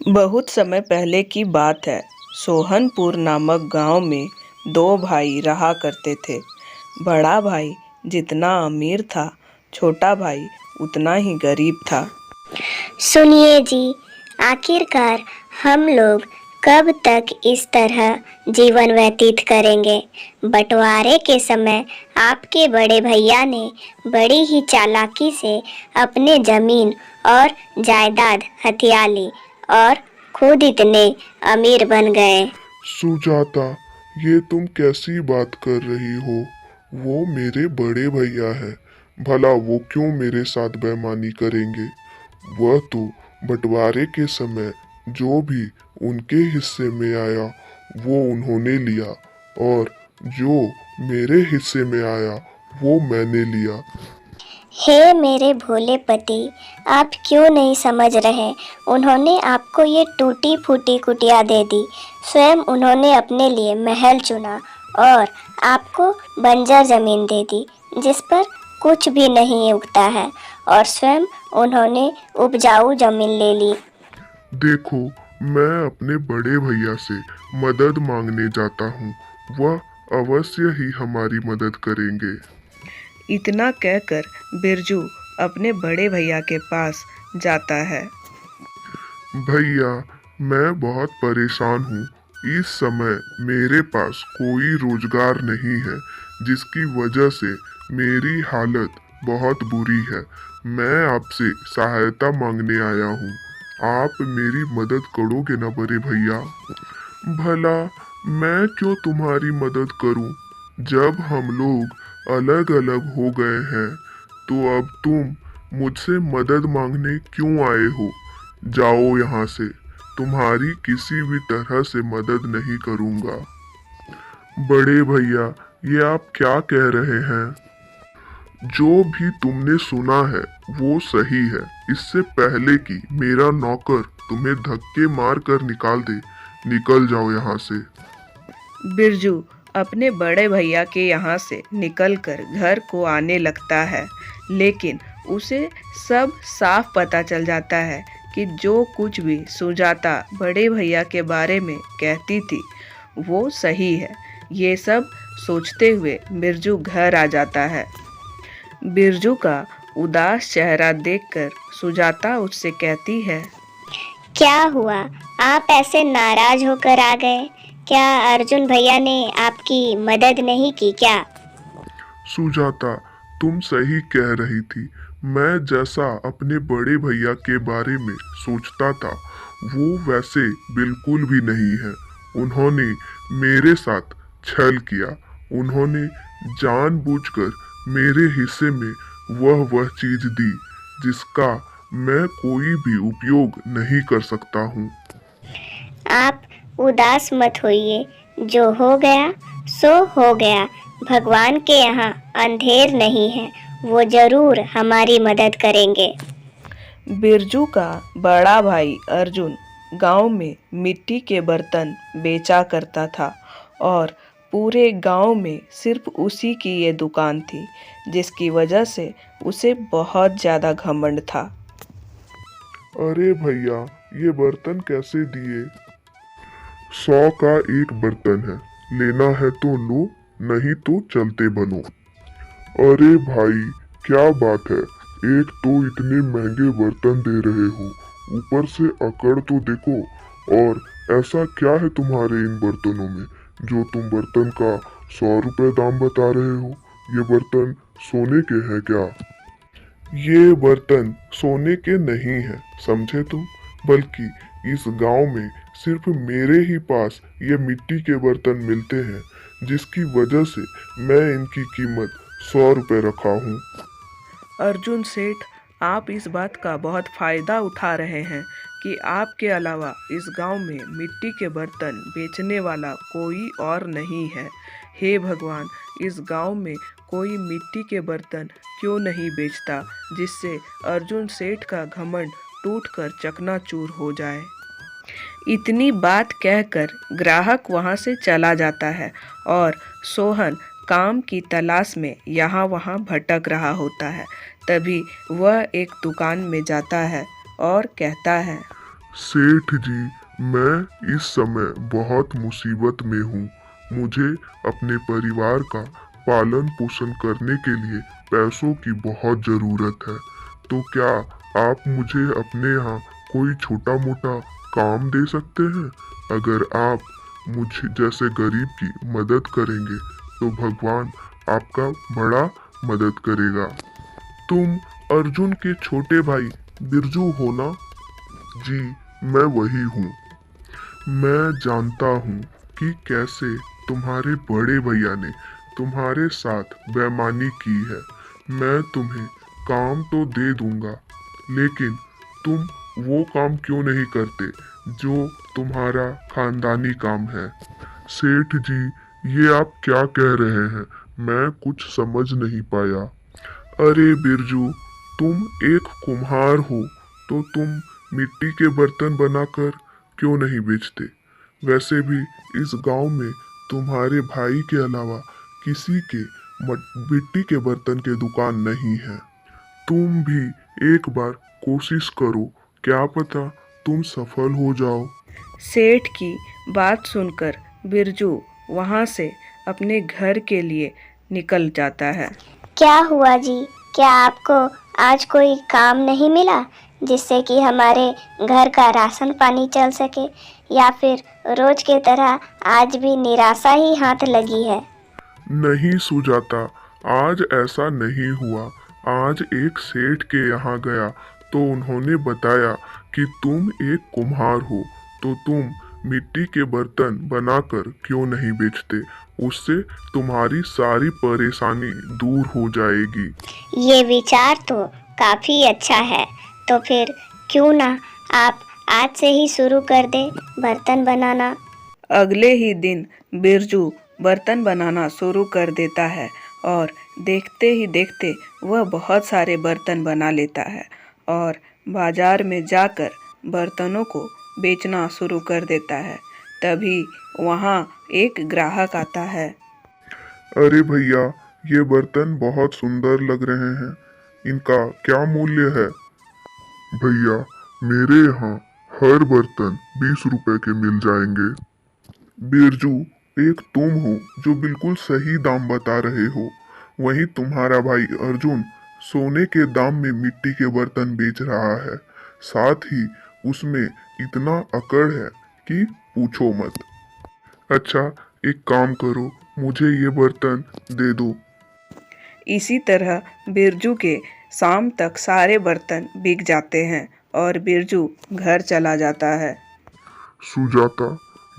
बहुत समय पहले की बात है। सोहनपुर नामक गांव में दो भाई रहा करते थे। बड़ा भाई जितना अमीर था, छोटा भाई उतना ही गरीब था। सुनिए जी, आखिरकार हम लोग कब तक इस तरह जीवन व्यतीत करेंगे। बंटवारे के समय आपके बड़े भैया ने बड़ी ही चालाकी से अपने जमीन और जायदाद हथिया ली और खुद इतने अमीर बन गए। सुजाता, ये तुम कैसी बात कर रही हो? वो मेरे बड़े भैया है। भला वो क्यों मेरे साथ बेईमानी करेंगे? वह तो बंटवारे के समय जो भी उनके हिस्से में आया वो उन्होंने लिया, और जो मेरे हिस्से में आया वो मैंने लिया। हे मेरे भोले पति, आप क्यों नहीं समझ रहे? उन्होंने आपको ये टूटी फूटी कुटिया दे दी। स्वयं उन्होंने अपने लिए महल चुना और आपको बंजर जमीन दे दी जिस पर कुछ भी नहीं उगता है, और स्वयं उन्होंने उपजाऊ जमीन ले ली। देखो, मैं अपने बड़े भैया से मदद मांगने जाता हूँ। वह अवश्य ही हमारी मदद करेंगे। इतना कहकर बिरजू अपने बड़े भैया के पास जाता है। भैया, मैं बहुत परेशान हूँ। इस समय मेरे पास कोई रोजगार नहीं है, जिसकी वजह से मेरी हालत बहुत बुरी है। मैं आपसे सहायता मांगने आया हूँ। आप मेरी मदद करोगे ना बड़े भैया? भला मैं क्यों तुम्हारी मदद करूं? जब हम लोग अलग अलग हो गए हैं तो अब तुम मुझसे मदद मांगने क्यों आए हो? जाओ यहाँ से। तुम्हारी किसी भी तरह से मदद नहीं करूँगा। बड़े भैया, ये आप क्या कह रहे हैं? जो भी तुमने सुना है वो सही है। इससे पहले कि मेरा नौकर तुम्हें धक्के मार कर निकाल दे, निकल जाओ यहाँ से। बिरजू अपने बड़े भैया के यहाँ से निकलकर घर को आने लगता है, लेकिन उसे सब साफ पता चल जाता है कि जो कुछ भी सुजाता बड़े भैया के बारे में कहती थी वो सही है। ये सब सोचते हुए बिरजू घर आ जाता है। बिरजू का उदास चेहरा देखकर सुजाता उससे कहती है, क्या हुआ? आप ऐसे नाराज होकर आ गए? क्या अर्जुन भैया ने आपकी मदद नहीं की क्या? सुजाता, तुम सही कह रही थी। मैं जैसा अपने बड़े भैया के बारे में सोचता था वो वैसे बिल्कुल भी नहीं है। उन्होंने मेरे साथ छल किया। उन्होंने जानबूझकर मेरे हिस्से में वह चीज दी जिसका मैं कोई भी उपयोग नहीं कर सकता हूँ। आप उदास मत होइए। जो हो गया सो हो गया। भगवान के यहाँ अंधेर नहीं है, वो जरूर हमारी मदद करेंगे। बिरजू का बड़ा भाई अर्जुन गांव में मिट्टी के बर्तन बेचा करता था और पूरे गांव में सिर्फ उसी की ये दुकान थी, जिसकी वजह से उसे बहुत ज़्यादा घमंड था। अरे भैया, ये बर्तन कैसे दिए? 100 का एक बर्तन है। लेना है तो लो, नहीं तो चलते बनो। अरे भाई, क्या बात है? एक तो इतने महंगे बर्तन दे रहे हो, ऊपर से अकड़ तो देखो। और ऐसा क्या है तुम्हारे इन बर्तनों में जो तुम बर्तन का 100 रुपए दाम बता रहे हो? ये बर्तन सोने के हैं क्या? ये बर्तन सोने के नहीं हैं, समझे तुम? बल्कि इस गांव में सिर्फ मेरे ही पास ये मिट्टी के बर्तन मिलते हैं, जिसकी वजह से मैं इनकी कीमत 100 रुपए रखा हूँ। अर्जुन सेठ, आप इस बात का बहुत फायदा उठा रहे हैं कि आपके अलावा इस गांव में मिट्टी के बर्तन बेचने वाला कोई और नहीं है। हे भगवान, इस गांव में कोई मिट्टी के बर्तन क्यों नहीं बेचता, जिससे अर्जुन सेठ का घमंड टूटकर चकनाचूर हो जाए। इतनी बात कहकर ग्राहक वहां से चला जाता है और सोहन काम की तलाश में यहाँ वहाँ भटक रहा होता है। तभी वह एक दुकान में जाता है और कहता है, सेठ जी, मैं इस समय बहुत मुसीबत में हूँ। मुझे अपने परिवार का पालन पोषण करने के लिए पैसों की बहुत ज़रूरत है। तो क्या आप मुझे अपने यहाँ कोई छोटा मोटा काम दे सकते हैं? अगर आप मुझ जैसे गरीब की मदद करेंगे तो भगवान आपका बड़ा मदद करेगा। तुम अर्जुन के छोटे भाई बिरजू हो ना? जी, मैं वही हूँ। मैं जानता हूँ कि कैसे तुम्हारे बड़े भैया ने तुम्हारे साथ बेईमानी की है। मैं तुम्हें काम तो दे दूंगा, लेकिन तुम वो काम क्यों नहीं करते जो तुम्हारा खानदानी काम है? सेठ जी, ये आप क्या कह रहे हैं? मैं कुछ समझ नहीं पाया। अरे बिरजू, तुम एक कुम्हार हो तो तुम मिट्टी के बर्तन बनाकर क्यों नहीं बेचते? वैसे भी इस गांव में तुम्हारे भाई के अलावा किसी के मिट्टी के बर्तन के दुकान नहीं है। तुम भी एक बार कोशिश करो, क्या पता तुम सफल हो जाओ। सेठ की बात सुनकर बिरजू वहाँ से अपने घर के लिए निकल जाता है। क्या हुआ जी? क्या आपको आज कोई काम नहीं मिला जिससे कि हमारे घर का राशन पानी चल सके, या फिर रोज की तरह आज भी निराशा ही हाथ लगी है? नहीं सुजाता, आज ऐसा नहीं हुआ। आज एक सेठ के यहाँ गया तो उन्होंने बताया कि तुम एक कुम्हार हो, तो तुम मिट्टी के बर्तन बनाकर क्यों नहीं बेचते? उससे तुम्हारी सारी परेशानी दूर हो जाएगी। ये विचार तो काफी अच्छा है। तो फिर क्यों ना आप आज से ही शुरू कर दे बर्तन बनाना। अगले ही दिन बिरजू बर्तन बनाना शुरू कर देता है और देखते ही देखते वह बहुत सारे बर्तन बना लेता है और बाजार में जाकर बर्तनों को बेचना शुरू कर देता है। तभी वहाँ एक ग्राहक आता है। अरे भैया, ये बर्तन बहुत सुंदर लग रहे हैं, इनका क्या मूल्य है? भैया, मेरे यहाँ हर बर्तन 20 रुपए के मिल जाएंगे। बिरजू, एक तुम हो जो बिल्कुल सही दाम बता रहे हो, वहीं तुम्हारा भाई अर्जुन सोने के दाम में मिट्टी के बर्तन बेच रहा है। साथ ही उसमें इतना अकड़ है कि पूछो मत। अच्छा, एक काम करो, मुझे ये बर्तन दे दो। इसी तरह बिरजू के शाम तक सारे बर्तन बिक जाते हैं और बिरजू घर चला जाता है। सुजाता,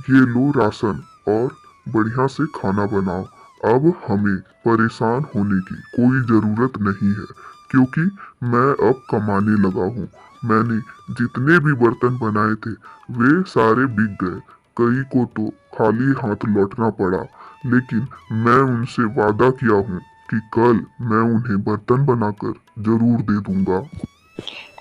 ये लो राशन और बढ़िया से खाना बनाओ। अब हमें परेशान होने की कोई ज़रूरत नहीं है, क्योंकि मैं अब कमाने लगा हूँ। मैंने जितने भी बर्तन बनाए थे वे सारे बिक गए। कई को तो खाली हाथ लौटना पड़ा, लेकिन मैं उनसे वादा किया हूँ कि कल मैं उन्हें बर्तन बनाकर जरूर दे दूंगा।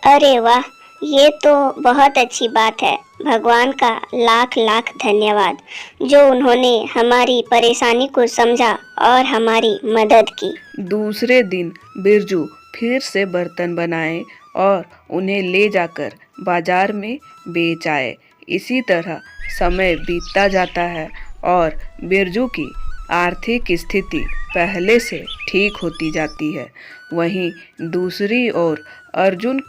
अरे वाह, ये तो बहुत अच्छी बात है। भगवान का लाख लाख धन्यवाद जो उन्होंने हमारी परेशानी को समझा और हमारी मदद की। दूसरे दिन बिरजू फिर से बर्तन बनाए और उन्हें ले जाकर बाजार में बेच आए। इसी तरह समय बीतता जाता है और बिरजू की आर्थिक स्थिति पहले से ठीक होती जाती है। वहीं दूसरी ओर अर्जुन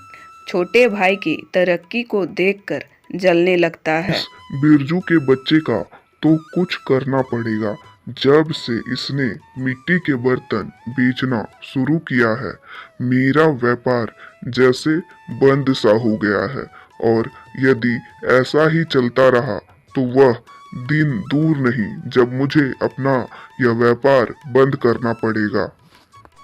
छोटे भाई की तरक्की को देखकर जलने लगता है। बिरजू के बच्चे का तो कुछ करना पड़ेगा। जब से इसने मिट्टी के बर्तन बेचना शुरू किया है, मेरा व्यापार जैसे बंद सा हो गया है, और यदि ऐसा ही चलता रहा तो वह दिन दूर नहीं जब मुझे अपना यह व्यापार बंद करना पड़ेगा।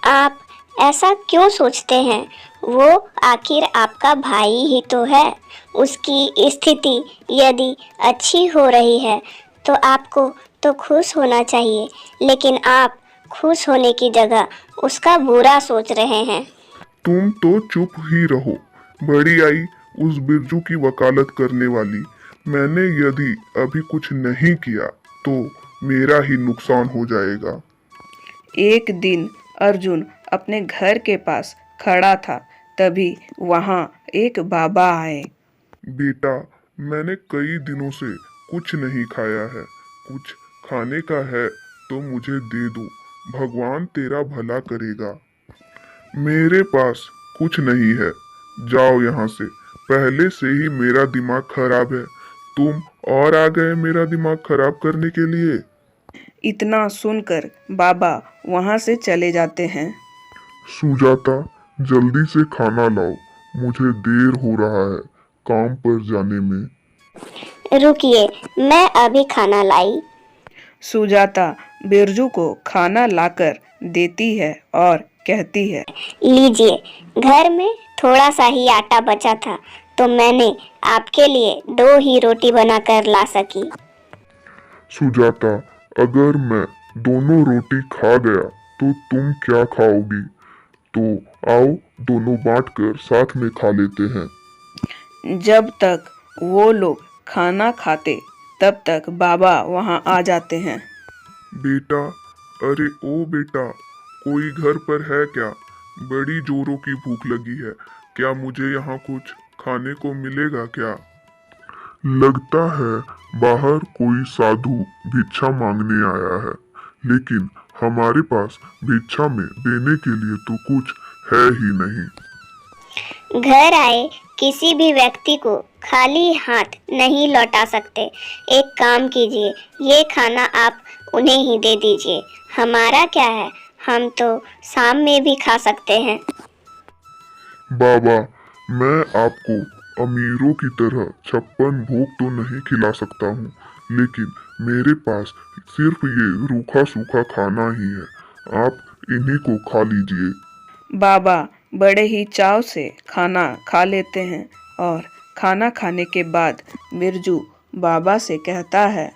आप ऐसा क्यों सोचते हैं? वो आखिर आपका भाई ही तो है। उसकी स्थिति यदि अच्छी हो रही है तो आपको तो खुश होना चाहिए, लेकिन आप खुश होने की जगह उसका बुरा सोच रहे हैं। तुम तो चुप ही रहो। बड़ी आई उस बिरजू की वकालत करने वाली। मैंने यदि अभी कुछ नहीं किया तो मेरा ही नुकसान हो जाएगा। एक दिन अर्जुन अपने घर के पास खड़ा था, तभी वहाँ एक बाबा आए। बेटा, मैंने कई दिनों से कुछ नहीं खाया है। कुछ खाने का है तो मुझे दे दो, भगवान तेरा भला करेगा। मेरे पास कुछ नहीं है, जाओ यहाँ से। पहले से ही मेरा दिमाग खराब है, तुम और आ गए मेरा दिमाग खराब करने के लिए। इतना सुनकर बाबा वहां से चले जाते हैं। सुजाता, जल्दी से खाना लाओ, मुझे देर हो रहा है काम पर जाने में। रुकिए, मैं अभी खाना लाई। सुजाता बिरजू को खाना लाकर देती है और कहती है, लीजिए, घर में थोड़ा सा ही आटा बचा था तो मैंने आपके लिए 2 ही रोटी बनाकर ला सकी। सुजाता, अगर मैं दोनों रोटी खा गया तो तुम क्या खाओगी? तो आओ दोनों बांटकर साथ में खा लेते हैं। जब तक वो लोग खाना खाते तब तक बाबा वहां आ जाते हैं। बेटा, अरे ओ बेटा, कोई घर पर है क्या? बड़ी जोरों की भूख लगी है, क्या मुझे यहाँ कुछ खाने को मिलेगा क्या? लगता है बाहर कोई साधु भिक्षा मांगने आया है, लेकिन हमारे पास भिक्षा में देने के लिए तो कुछ है ही नहीं। घर आए किसी भी व्यक्ति को खाली हाथ नहीं लौटा सकते। एक काम कीजिए, ये खाना आप उन्हें ही दे दीजिए। हमारा क्या है, हम तो शाम में भी खा सकते हैं। बाबा, मैं आपको अमीरों की तरह 56 भोग तो नहीं खिला सकता हूँ, लेकिन मेरे पास सिर्फ ये रूखा सूखा खाना ही है, आप इन्हीं को खा लीजिए। बाबा बड़े ही चाव से खाना खा लेते हैं और खाना खाने के बाद बिरजू बाबा से कहता है,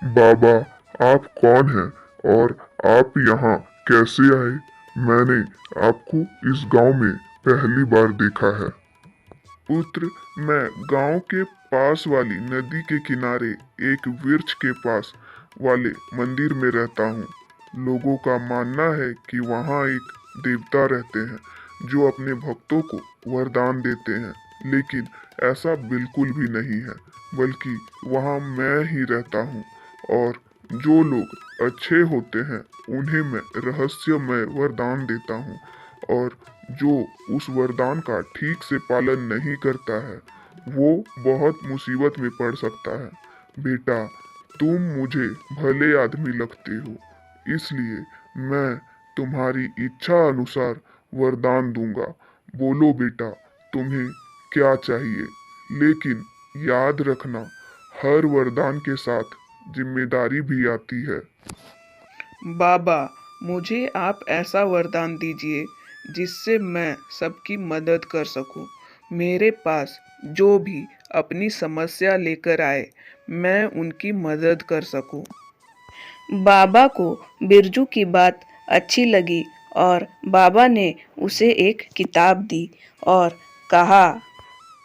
बाबा, आप कौन हैं और आप यहाँ कैसे आए? मैंने आपको इस गांव में पहली बार देखा है। पुत्र, मैं गांव के पास वाली नदी के किनारे एक वृक्ष के पास वाले मंदिर में रहता हूँ। लोगों का मानना है कि वहाँ एक देवता रहते हैं जो अपने भक्तों को वरदान देते हैं, लेकिन ऐसा बिल्कुल भी नहीं है, बल्कि वहाँ मैं ही रहता हूँ और जो लोग अच्छे होते हैं उन्हें मैं रहस्यमय वरदान देता हूँ, और जो उस वरदान का ठीक से पालन नहीं करता है वो बहुत मुसीबत में पड़ सकता है। बेटा, तुम मुझे भले आदमी लगते हो, इसलिए मैं तुम्हारी इच्छा अनुसार वरदान दूंगा। बोलो बेटा, तुम्हें क्या चाहिए? लेकिन याद रखना, हर वरदान के साथ जिम्मेदारी भी आती है। बाबा मुझे आप ऐसा वरदान दीजिए जिससे मैं सबकी मदद कर सकूं। मेरे पास जो भी अपनी समस्या लेकर आए मैं उनकी मदद कर सकूं। बाबा को बिरजू की बात अच्छी लगी और बाबा ने उसे एक किताब दी और कहा,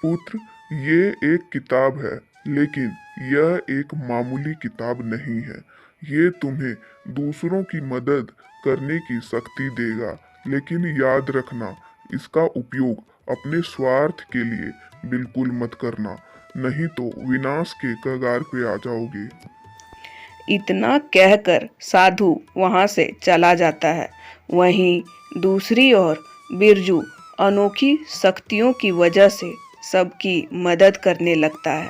पुत्र, ये एक किताब है, लेकिन यह एक मामूली किताब नहीं है। ये तुम्हें दूसरों की मदद करने की शक्ति देगा, लेकिन याद रखना, इसका उपयोग अपने स्वार्थ के लिए बिल्कुल मत करना, नहीं तो विनाश के कगार पे आ जाओगे। इतना कहकर साधु वहां से चला जाता है। वहीं दूसरी ओर बिरजू अनोखी शक्तियों की वजह से सबकी मदद करने लगता है।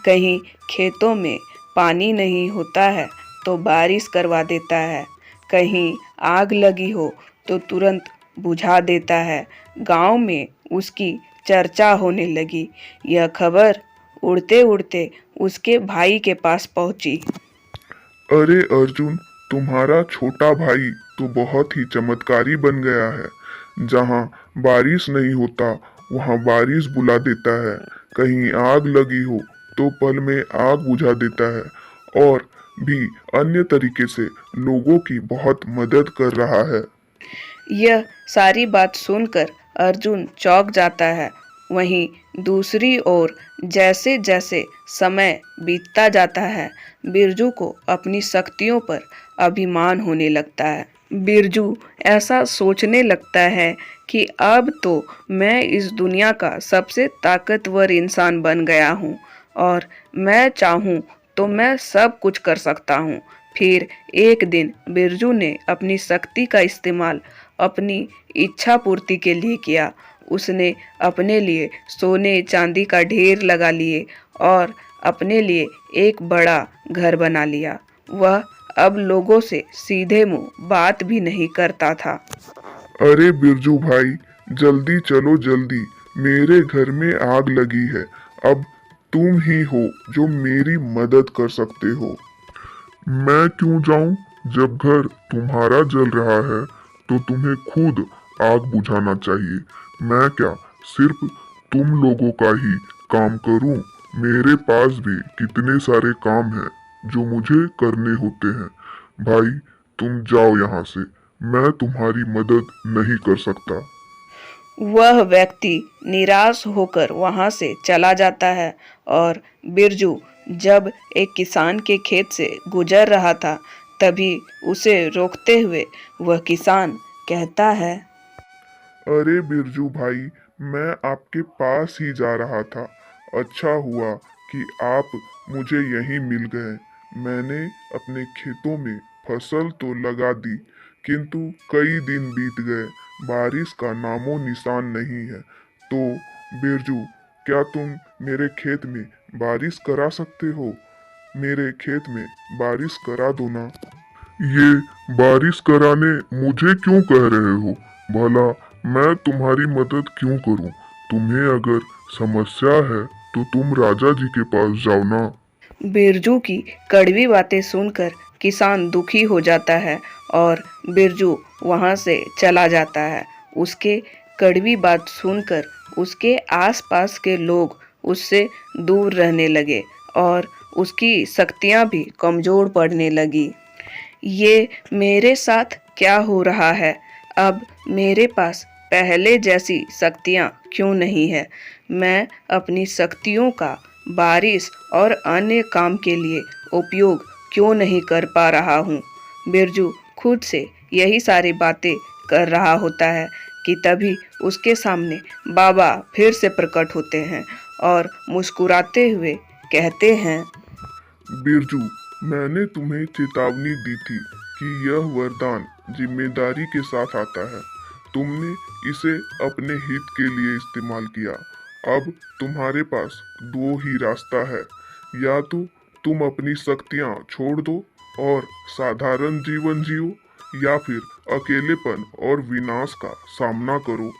कहीं खेतों में पानी नहीं होता है तो बारिश करवा देता है, कहीं आग लगी हो तो तुरंत बुझा देता है। गांव में उसकी चर्चा होने लगी। यह खबर उड़ते उड़ते उसके भाई के पास पहुंची। अरे अर्जुन, तुम्हारा छोटा भाई तो बहुत ही चमत्कारी बन गया है। जहाँ बारिश नहीं होता वहाँ बारिश बुला देता है, कहीं आग लगी हो तो पल में आग बुझा देता है, और भी अन्य तरीके से लोगों की बहुत मदद कर रहा है। यह सारी बात सुनकर अर्जुन चौंक जाता है। वहीं दूसरी ओर जैसे जैसे समय बीतता जाता है बिरजू को अपनी शक्तियों पर अभिमान होने लगता है। बिरजू ऐसा सोचने लगता है कि अब तो मैं इस दुनिया का सबसे ताकतवर इंसान बन गया हूँ और मैं चाहूँ तो मैं सब कुछ कर सकता हूँ। फिर एक दिन बिरजू ने अपनी शक्ति का इस्तेमाल अपनी इच्छा पूर्ति के लिए किया। उसने अपने लिए सोने चांदी का ढेर लगा लिए और अपने लिए एक बड़ा घर बना लिया। वह अब लोगों से सीधे मुंह बात भी नहीं करता था। अरे बिरजू भाई, जल्दी चलो जल्दी, मेरे घर में आग लगी है। अब तुम ही हो जो मेरी मदद कर सकते हो। मैं क्यों जाऊं? जब घर तुम्हारा जल रहा है तो तुम्हें खुद आग बुझाना चाहिए। मैं क्या सिर्फ तुम लोगों का ही काम करूं? मेरे पास भी कितने सारे काम हैं जो मुझे करने होते हैं। भाई, तुम जाओ यहाँ से, मैं तुम्हारी मदद नहीं कर सकता। वह व्यक्ति निराश होकर वहां से चला जाता है और बिरजू जब एक किसान के खेत से गुजर रहा था तभी उसे रोकते हुए वह किसान कहता है। अरे बिरजू भाई, मैं आपके पास ही जा रहा था। अच्छा हुआ कि आप मुझे यहीं मिल गए। मैंने अपने खेतों में फसल तो लगा दी, किंतु कई दिन बीत गए, बारिश का नामो निशान नहीं है। तो बिरजू, क्या तुम मेरे खेत में बारिश करा सकते हो? मेरे खेत में बारिश करा दो ना। ये बारिश कराने मुझे क्यों कह रहे हो? भला मैं तुम्हारी मदद क्यों करूं? तुम्हें अगर समस्या है तो तुम राजा जी के पास जाओ ना। बिरजू की कड़वी बातें सुनकर किसान दुखी हो जाता है और बिरजू वहां से चला जाता है। उसके कड़वी बात सुनकर उसके आसपास के लोग उससे दूर रहने लगे और उसकी शक्तियां भी कमजोर पड़ने लगी। ये मेरे साथ क्या हो रहा है? अब मेरे पास पहले जैसी शक्तियाँ क्यों नहीं है? मैं अपनी शक्तियों का बारिश और अन्य काम के लिए उपयोग क्यों नहीं कर पा रहा हूँ? बिरजू खुद से यही सारी बातें कर रहा होता है कि तभी उसके सामने बाबा फिर से प्रकट होते हैं और मुस्कुराते हुए कहते हैं। बिरजू, मैंने तुम्हें चेतावनी दी थी कि यह वरदान जिम्मेदारी के साथ आता है। तुमने इसे अपने हित के लिए इस्तेमाल किया। अब तुम्हारे पास दो ही रास्ता है। या तो तुम अपनी शक्तियां छोड़ दो और साधारण जीवन जियो, या फिर अकेलेपन और विनाश का सामना करो।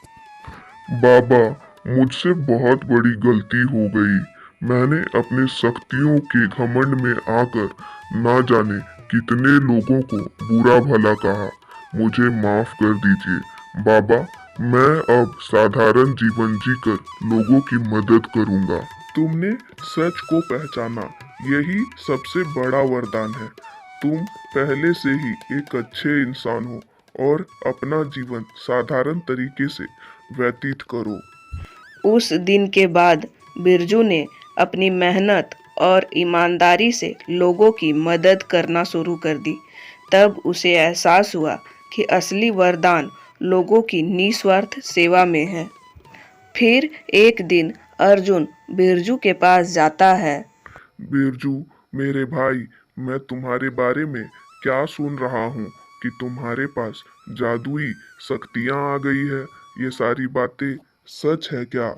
बाबा, मुझसे बहुत बड़ी गलती हो गई। मैंने अपने शक्तियों के घमंड में आकर ना जाने कितने लोगों को बुरा भला कहा। मुझे माफ कर दीजिए बाबा। मैं अब साधारण जीवन जीकर लोगों की मदद करूंगा। तुमने सच को पहचाना, यही सबसे बड़ा वरदान है। तुम पहले से ही एक अच्छे इंसान हो और अपना जीवन साधारण तरीके से व्यतीत करो। उस दिन के बाद बिरजू ने अपनी मेहनत और ईमानदारी से लोगों की मदद करना शुरू कर दी। तब उसे एहसास हुआ कि असली वरदान लोगों की निस्वार्थ सेवा में है। फिर एक दिन अर्जुन बिरजू के पास जाता है। बिरजू, मेरे भाई, मैं तुम्हारे बारे में क्या सुन रहा हूँ कि तुम्हारे पास जादुई शक्तियाँ आ गई है। ये सारी बातें सच है क्या?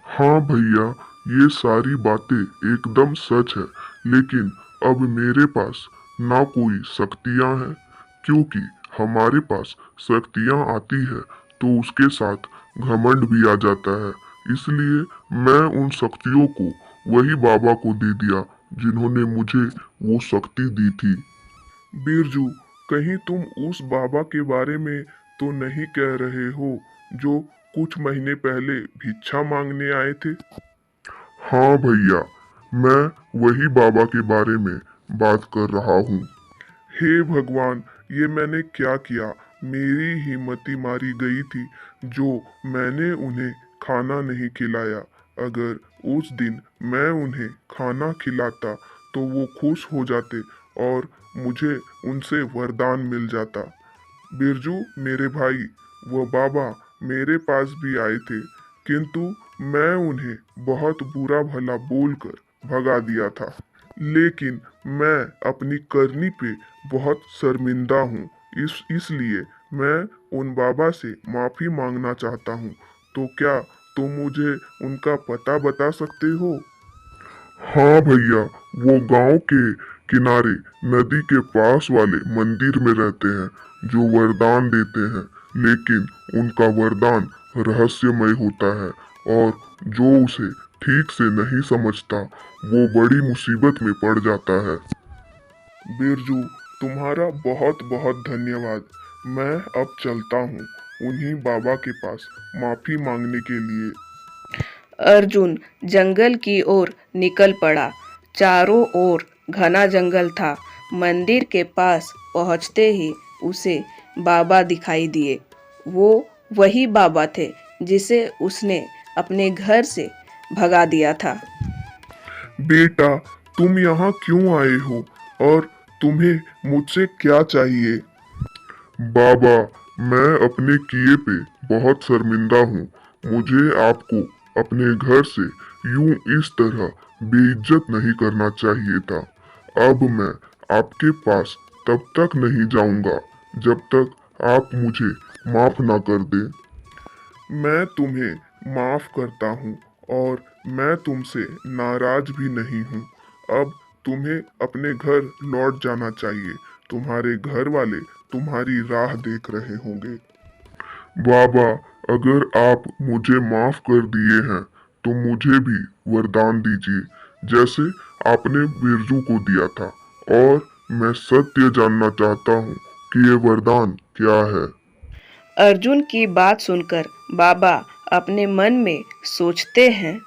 हाँ भैया, ये सारी बातें एकदम सच है। लेकिन अब मेरे पास ना कोई शक्तियाँ हैं, क्योंकि हमारे पास शक्तियाँ आती है तो उसके साथ घमंड भी आ जाता है। इसलिए मैं उन शक्तियों को वही बाबा को दे दिया जिन्होंने मुझे वो शक्ति दी थी। बिरजू, कहीं तुम उस बाबा के बारे में तो नहीं कह रहे हो जो कुछ महीने पहले भिक्षा मांगने आए थे? हाँ भैया, मैं वही बाबा के बारे में बात कर रहा हूँ। हे भगवान, ये मैंने क्या किया? मेरी हिम्मती मारी गई थी जो मैंने उन्हें खाना नहीं खिलाया। अगर उस दिन मैं उन्हें खाना खिलाता तो वो खुश हो जाते और मुझे उनसे वरदान मिल जाता। बिरजू मेरे भाई, वो बाबा मेरे पास भी आए थे, किंतु मैं उन्हें बहुत बुरा भला बोलकर भगा दिया था। लेकिन मैं अपनी करनी पे बहुत शर्मिंदा हूँ। इसलिए मैं उन बाबा से माफ़ी मांगना चाहता हूँ। तो क्या तुम मुझे उनका पता बता सकते हो? हाँ भैया, वो गांव के किनारे नदी के पास वाले मंदिर में रहते हैं, जो वरदान देते हैं। लेकिन उनका वरदान रहस्यमय होता है और जो उसे ठीक से नहीं समझता वो बड़ी मुसीबत में पड़ जाता है। बिरजू, तुम्हारा बहुत बहुत धन्यवाद। मैं अब चलता हूँ उन्हीं बाबा के पास माफी मांगने के लिए। अर्जुन जंगल की ओर निकल पड़ा। चारों ओर घना जंगल था। मंदिर के पास पहुंचते ही उसे बाबा दिखाई दिए। वो वही बाबा थे जिसे उसने अपने घर से भगा दिया था। बेटा, तुम यहाँ क्यों आए हो और तुम्हें मुझसे क्या चाहिए? बाबा, मैं अपने किए पे बहुत शर्मिंदा हूँ। मुझे आपको अपने घर से यूं इस तरह बेइज्जत नहीं करना चाहिए था। अब मैं आपके पास तब तक नहीं जाऊंगा जब तक आप मुझे माफ ना कर दें। मैं तुम्हें माफ करता हूँ और मैं तुमसे नाराज भी नहीं हूँ। अब तुम्हें अपने घर लौट जाना चाहिए। तुम्हारे घर वाले तुम्हारी राह देख रहे होंगे। बाबा, अगर आप मुझे माफ कर दिए हैं तो मुझे भी वरदान दीजिए, जैसे आपने बिरजू को दिया था। और मैं सत्य जानना चाहता हूँ कि ये वरदान क्या है। अर्जुन की बात सुनकर बाबा अपने मन में सोचते हैं,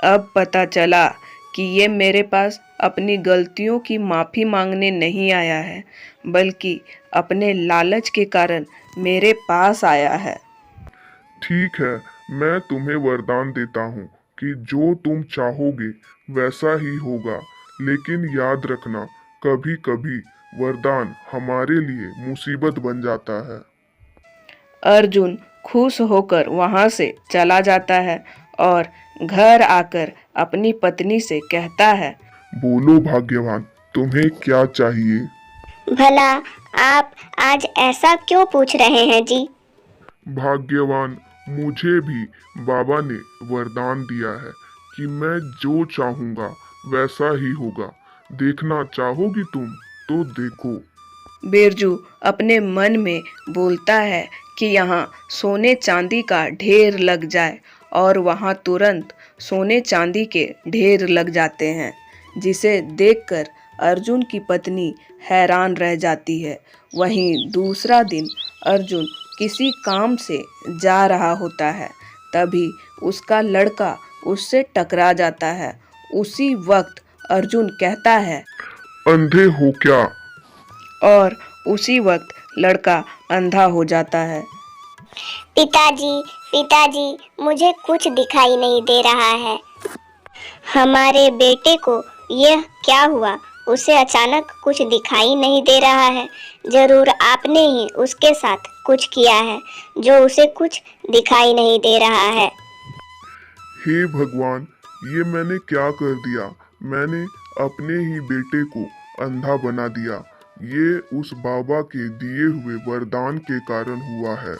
अब पता चला कि ये मेरे पास अपनी गलतियों की माफ़ी मांगने नहीं आया है, बल्कि अपने लालच के कारण मेरे पास आया है। ठीक है, मैं तुम्हें वरदान देता हूँ कि जो तुम चाहोगे वैसा ही होगा। लेकिन याद रखना, कभी कभी वरदान हमारे लिए मुसीबत बन जाता है। अर्जुन खुश होकर वहां से चला जाता है और घर आकर अपनी पत्नी से कहता है, बोलो भाग्यवान, तुम्हें क्या चाहिए? भला आप आज ऐसा क्यों पूछ रहे हैं जी? भाग्यवान, मुझे भी बाबा ने वरदान दिया है कि मैं जो चाहूंगा वैसा ही होगा। देखना चाहोगी तुम तो देखो। बिरजू अपने मन में बोलता है कि यहाँ सोने चांदी का ढेर लग जाए, और वहाँ तुरंत सोने चांदी के ढेर लग जाते हैं, जिसे देखकर अर्जुन की पत्नी हैरान रह जाती है। वहीं दूसरा दिन अर्जुन किसी काम से जा रहा होता है, तभी उसका लड़का उससे टकरा जाता है। उसी वक्त अर्जुन कहता है, अंधे हो क्या? और उसी वक्त लड़का अंधा हो जाता है। पिताजी, पिताजी, मुझे कुछ दिखाई नहीं दे रहा है। हमारे बेटे को यह क्या हुआ? उसे अचानक कुछ दिखाई नहीं दे रहा है। जरूर आपने ही उसके साथ कुछ किया है, जो उसे कुछ दिखाई नहीं दे रहा है। हे भगवान, ये मैंने क्या कर दिया? मैंने अपने ही बेटे को अंधा बना दिया। ये उस बाबा के दिए हुए वरदान के कारण हुआ है।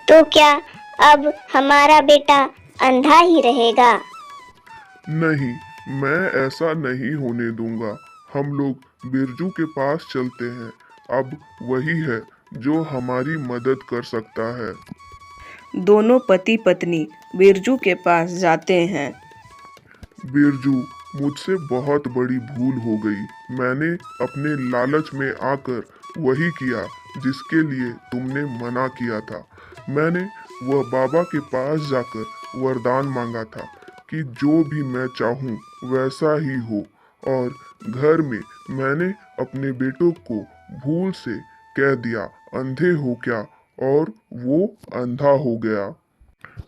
तो क्या अब हमारा बेटा अंधा ही रहेगा? नहीं, मैं ऐसा नहीं होने दूंगा। हम लोग बिरजू के पास चलते हैं। अब वही है जो हमारी मदद कर सकता है। दोनों पति पत्नी बिरजू के पास जाते हैं। बिरजू, मुझसे बहुत बड़ी भूल हो गई। मैंने अपने लालच में आकर वही किया जिसके लिए तुमने मना किया था। मैंने वह बाबा के पास जाकर वरदान मांगा था कि जो भी मैं चाहूँ वैसा ही हो, और घर में मैंने अपने बेटों को भूल से कह दिया, अंधे हो क्या, और वो अंधा हो गया।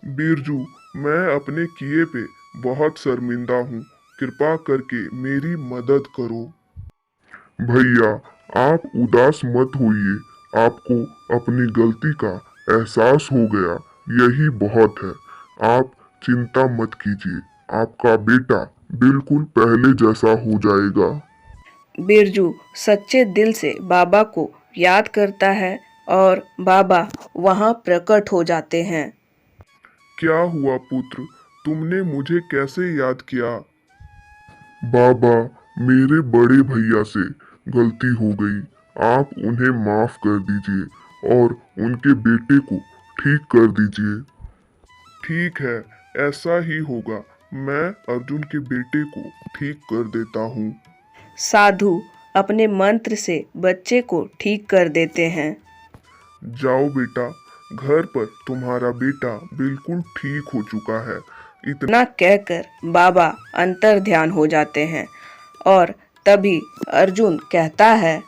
बिरजू, मैं अपने किए पे बहुत शर्मिंदा हूँ। कृपा करके मेरी मदद करो। भैया, आप उदास मत होइए। आपको अपनी गलती का एहसास हो गया, यही बहुत है। आप चिंता मत कीजिए। आपका बेटा बिल्कुल पहले जैसा हो जाएगा। बिरजू सच्चे दिल से बाबा को याद करता है और बाबा वहां प्रकट हो जाते हैं। क्या हुआ पुत्र, तुमने मुझे कैसे याद किया? बाबा, मेरे बड़े भैया से गलती हो गई। आप उन्हें माफ कर दीजिए और उनके बेटे को ठीक कर दीजिए। ठीक है, ऐसा ही होगा। मैं अर्जुन के बेटे को ठीक कर देता हूँ। साधु अपने मंत्र से बच्चे को ठीक कर देते हैं। जाओ बेटा, घर पर तुम्हारा बेटा बिल्कुल ठीक हो चुका है। इतना इतना कहकर बाबा अंतर ध्यान हो जाते हैं और तभी अर्जुन कहता है,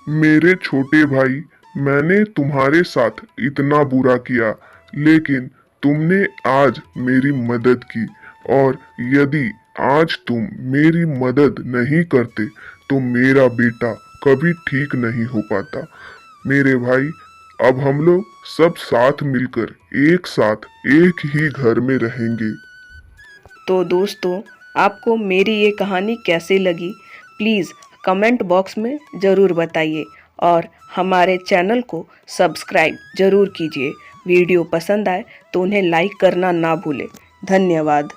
मेरे छोटे भाई, मैंने तुम्हारे साथ इतना बुरा किया, लेकिन तुमने आज मेरी मदद की, और यदि आज तुम मेरी मदद नहीं करते तो मेरा बेटा कभी ठीक नहीं हो पाता। मेरे भाई, अब हम लोग सब साथ मिलकर एक साथ एक ही घर में रहेंगे। तो दोस्तों, आपको मेरी ये कहानी कैसी लगी प्लीज़ कमेंट बॉक्स में ज़रूर बताइए और हमारे चैनल को सब्सक्राइब ज़रूर कीजिए। वीडियो पसंद आए तो उन्हें लाइक करना ना भूलें। धन्यवाद।